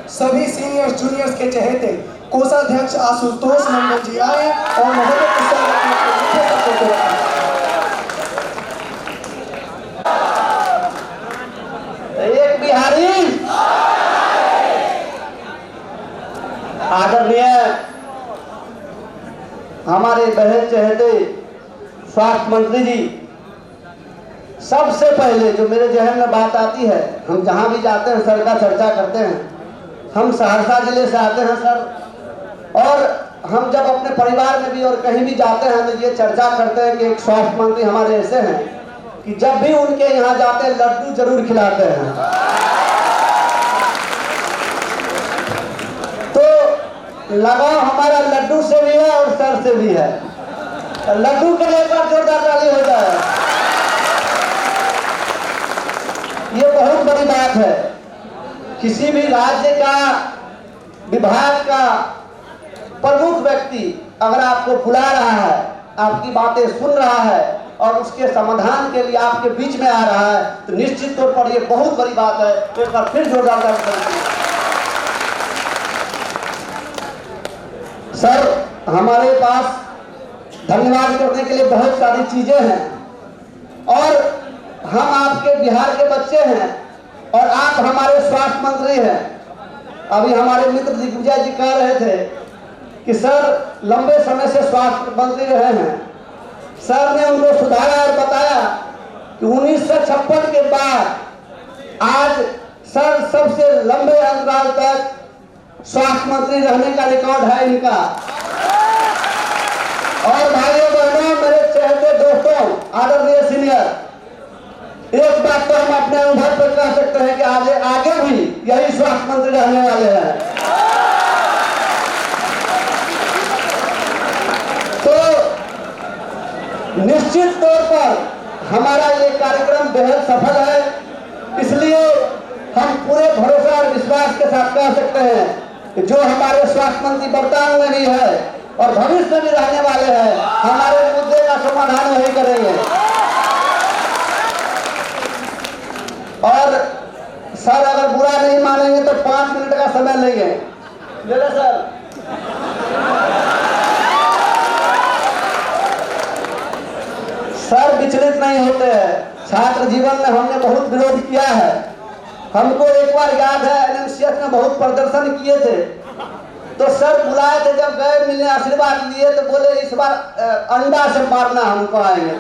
सभी seniors juniors के चहेते कोषाध्यक्ष आशुतोष मंडल जी आए और महोदय एक बिहारी आदरणीय हमारे बहन चहेते स्वास्थ्य मंत्री जी, सबसे पहले जो मेरे जहन में बात आती है, हम जहां भी जाते हैं सर का चर्चा करते हैं। हम सहरसा जिले से आते हैं सर, और हम जब अपने परिवार में भी और कहीं भी जाते हैं तो ये चर्चा करते हैं कि एक स्वास्थ्य मंत्री हमारे ऐसे हैं कि जब भी उनके यहाँ जाते हैं लड्डू जरूर खिलाते हैं। तो लगाव हमारा लड्डू से भी है और सर से भी है। लड्डू के लिए एक बार जोरदार ताली हो जाए। ये बहुत बड़ी बात है। किसी भी राज्य का, विभाग का प्रमुख व्यक्ति अगर आपको बुला रहा है, आपकी बातें सुन रहा है और उसके समाधान के लिए आपके बीच में आ रहा है, तो निश्चित तौर पर ये बहुत बड़ी बात है। एक बार फिर जोरदार ताली करें। सर, हमारे पास धन्यवाद करने के लिए बहुत सारी चीजें हैं, और हम आपके बिहार के बच्चे हैं और आप हमारे स्वास्थ्य मंत्री हैं। अभी हमारे मित्र दिग्विजय जी कह रहे थे कि सर लंबे समय से स्वास्थ्य मंत्री रहे हैं। सर ने उनको सुधारा और बताया कि 1956 के बाद आज सर सबसे लंबे अंतराल तक स्वास्थ्य मंत्री रहने का रिकॉर्ड है इनका। और भाइयों बहनों, मेरे चहेते दोस्तों, आदरणीय सीनियर, एक बात तो हम अपने अनुभव पर कह सकते हैं कि आगे भी यही स्वास्थ्य मंत्री रहने वाले हैं। तो निश्चित तौर पर हमारा ये कार्यक्रम बेहद सफल है, इसलिए हम पूरे भरोसा और विश्वास के साथ कह सकते हैं कि जो हमारे स्वास्थ्य मंत्री वर्तमान में भी है और भविष्य में भी रहने वाले हैं, हमारे मुद्दे का समाधान वही करेंगे। और सर अगर बुरा नहीं मानेंगे तो 5 मिनट का समय लेंगे। ले लो सर। सर विचलित नहीं होते हैं। छात्र जीवन में हमने बहुत विरोध किया है। हमको एक बार याद है, एनएमसीएच में बहुत प्रदर्शन किए थे, तो सर बुलाए थे, जब गए मिलने आशीर्वाद लिए तो बोले इस बार अंडा से मारना हमको आएंगे।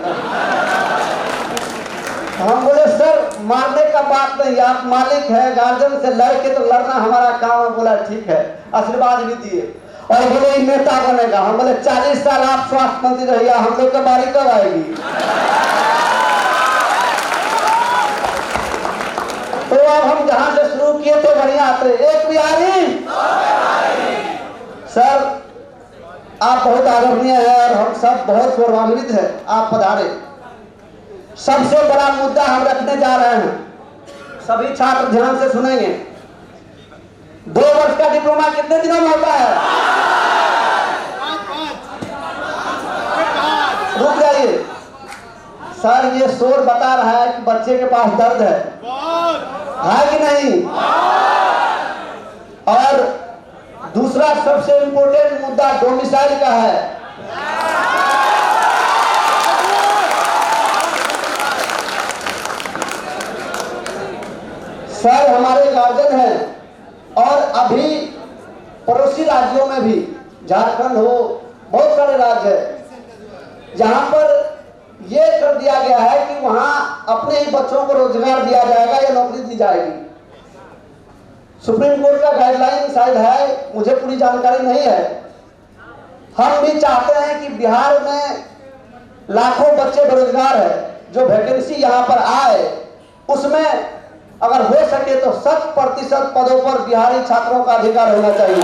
हम बोले सर मारने का बात नहीं, आप मालिक है, गार्जियन से लड़के तो लड़ना हमारा काम है। बोला ठीक है, आशीर्वाद भी दिए और बोले नेता बनेगा। हम बोले 40 साल आप स्वास्थ्य मंत्री रहिए, हम लोग की बारी कब आएगी? तो अब हम जहां से शुरू किए तो बढ़िया आते। एक बिहारी सर, आप बहुत आदरणीय है और हम सब बहुत गौरवान्वित है आप पधारे। सबसे बड़ा मुद्दा हम रखने जा रहे हैं, सभी छात्र ध्यान से सुनेंगे। 2 वर्ष का डिप्लोमा कितने दिनों में होता है? रुक जाइए सर, ये शोर बता रहा है कि बच्चे के पास दर्द है कि नहीं? और दूसरा सबसे इंपॉर्टेंट मुद्दा डोमिसाइल का है। सर हमारे गार्जियन हैं और अभी पड़ोसी राज्यों में भी, झारखंड हो, बहुत सारे राज्य हैं जहां पर यह कर दिया गया है कि वहां अपने ही बच्चों को रोजगार दिया जाएगा या नौकरी दी जाएगी। सुप्रीम कोर्ट का गाइडलाइन शायद है, मुझे पूरी जानकारी नहीं है। हम भी चाहते हैं कि बिहार में लाखों बच्चे बेरोजगार है, जो वैकेंसी यहाँ पर आए उसमें अगर हो सके तो 100% पदों पर बिहारी छात्रों का अधिकार होना चाहिए।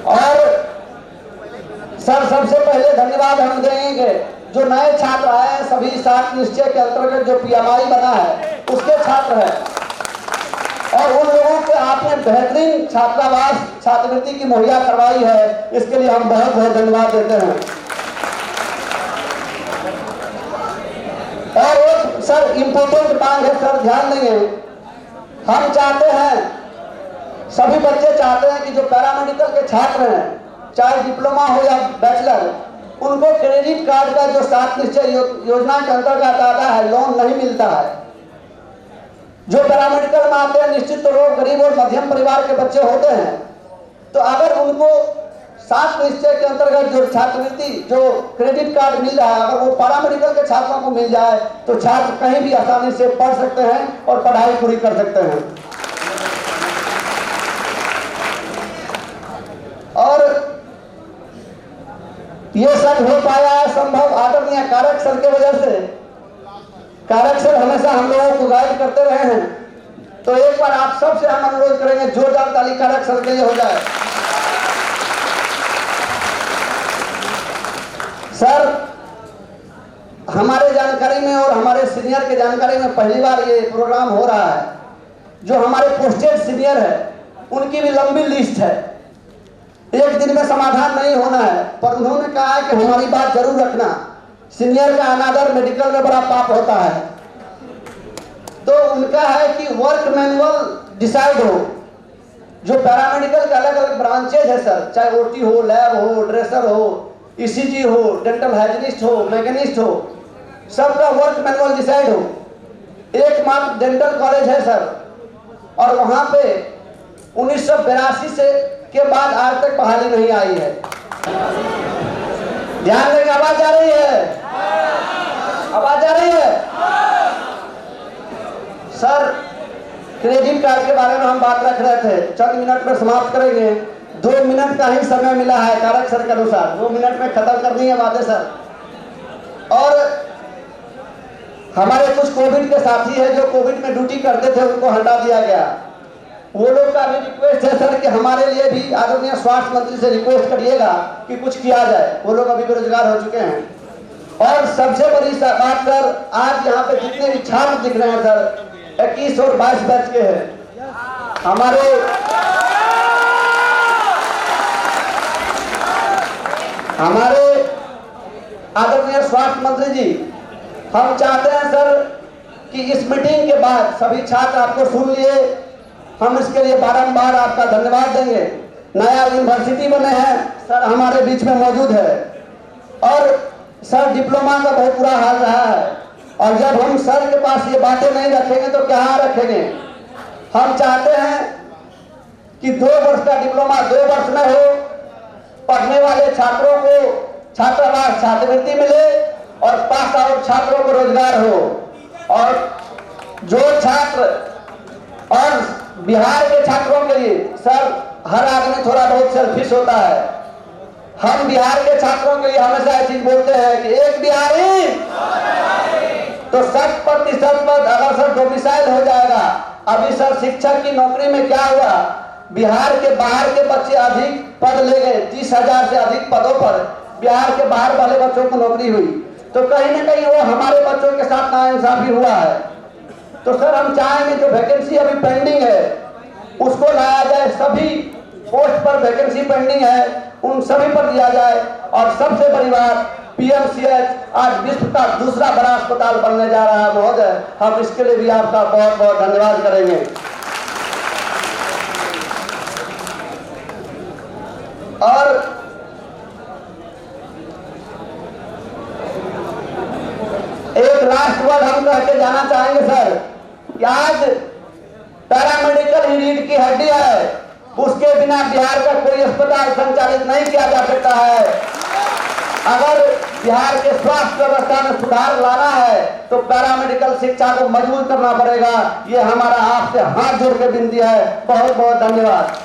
और सर सबसे पहले धन्यवाद हम देंगे जो नए छात्र आए, सभी 7 निश्चय के अंतर्गत जो पीएमआई बना है उसके छात्र हैं, और उन लोगों के आपने बेहतरीन छात्रावास छात्रवृत्ति की मुहैया करवाई है, इसके लिए हम बहुत बहुत धन्यवाद देते हैं। सर इम्पोर्टेंट मांग है सर, ध्यान देंगे। हम चाहते हैं, सभी बच्चे चाहते हैं कि जो पैरामेडिकल के छात्र हैं, चाहे डिप्लोमा हो या बैचलर, उनको क्रेडिट कार्ड का जो 7 निश्चय योजना के अंतर्गत आता है, लोन नहीं मिलता है। जो पैरामेडिकल में आते हैं, निश्चित तो लोग गरीब और मध्यम परिवार के बच्चे होते हैं, तो अगर उनको 7 निश्चय के अंतर्गत जो छात्रवृत्ति, जो क्रेडिट कार्ड मिल रहा है, अगर वो पैरामेडिकल के छात्रों को मिल जाए तो छात्र कहीं भी आसानी से पढ़ सकते हैं और पढ़ाई पूरी कर सकते हैं। और ये सब हो पाया है संभव आदरणीय कारक सर के वजह से। कारक सर हमेशा हम लोगों को गाइड करते रहे हैं, तो एक बार आप सबसे हम अनुरोध करेंगे, जोरदार ताली कारक सर के लिए हो जाए। सर, हमारे जानकारी में और हमारे सीनियर के जानकारी में पहली बार ये प्रोग्राम हो रहा है। जो हमारे पोस्टेड सीनियर है, उनकी भी लंबी लिस्ट है, एक दिन में समाधान नहीं होना है, पर उन्होंने कहा है कि हमारी बात जरूर रखना। सीनियर का अनादर मेडिकल में बड़ा पाप होता है। तो उनका है कि वर्क मैनुअल डिसाइड हो। जो पैरामेडिकल के अलग अलग ब्रांचेज है सर, चाहे ओटी हो, लैब हो, ड्रेसर हो, ईसीजी हो, डेंटल हाइजीनिस्ट हो, मैकेनिस्ट हो, सबका वर्क मैनुअल डिसाइड हो। एकमात्र डेंटल कॉलेज है सर, और वहां पे 1982 से के बाद आज तक बहाली नहीं आई है। ध्यान देंगे, आवाज आ रही है? आवाज आ रही है? सर, क्रेडिट कार्ड के बारे में हम बात रख रहे थे, चंद मिनट में समाप्त करेंगे। 2 मिनट का ही समय मिला है कारक सर के अनुसार, 2 मिनट में खत्म करनी है बातें सर। और हमारे कुछ कोविड के साथी है जो कोविड में ड्यूटी करते थे, उनको हटा दिया गया। वो लोग का भी रिक्वेस्ट है सर कि हमारे लिए भी आदरणीय स्वास्थ्य मंत्री से रिक्वेस्ट करिएगा कि कुछ किया जाए। वो लोग अभी बेरोजगार हो चुके हैं। और सबसे बड़ी बात सर, आज यहाँ पे जितने भी छात्र दिख रहे हैं सर, 21 और 22 बैच के हैं। हमारे आदरणीय स्वास्थ्य मंत्री जी, हम चाहते हैं सर कि इस मीटिंग के बाद सभी छात्र आपको सुन लिए, हम इसके लिए बारंबार आपका धन्यवाद देंगे। नया यूनिवर्सिटी बने हैं सर, हमारे बीच में मौजूद है। और सर, डिप्लोमा का बहुत बुरा हाल रहा है, और जब हम सर के पास ये बातें नहीं रखेंगे तो कहाँ रखेंगे। हम चाहते हैं कि 2 वर्ष का डिप्लोमा 2 वर्ष में हो, पढ़ने वाले छात्रों को छात्रावास छात्रवृत्ति मिले और पास आउट छात्रों को रोजगार हो। और जो छात्र, और बिहार के छात्रों के लिए सर, हर आदमी थोड़ा बहुत सेल्फिश होता है। हम बिहार के छात्रों के लिए हमेशा ये चीज बोलते हैं कि एक बिहारी तो 100% पद अगर सर डोमिसाइल हो जाएगा। अभी सर शिक्षक की नौकरी में क्या हुआ, बिहार के बाहर के बच्चे अधिक पद ले गए, 30,000 से अधिक पदों पर बिहार के बाहर वाले बच्चों को नौकरी हुई। तो कहीं ना कहीं वो हमारे बच्चों के साथ नाइंसाफी हुआ है। तो सर, हम चाहेंगे जो वैकेंसी अभी पेंडिंग है उसको लाया जाए। सभी पोस्ट पर वैकेंसी पेंडिंग है, उन सभी पर दिया जाए। और सबसे बड़ी बात, पीएमसीएच आज विश्व का दूसरा बड़ा अस्पताल बनने जा रहा है महोदय, हम इसके लिए भी आपका बहुत बहुत धन्यवाद करेंगे। और एक लास्ट वर्ड हम कह के जाना चाहेंगे सर कि आज पैरामेडिकल ही रीढ़ की हड्डी है, उसके बिना बिहार का कोई अस्पताल संचालित नहीं किया जा सकता है। अगर बिहार के स्वास्थ्य व्यवस्था में सुधार लाना है तो पैरामेडिकल शिक्षा को मजबूत करना पड़ेगा। ये हमारा आपसे हाथ जोड़ के विनती है। बहुत बहुत धन्यवाद।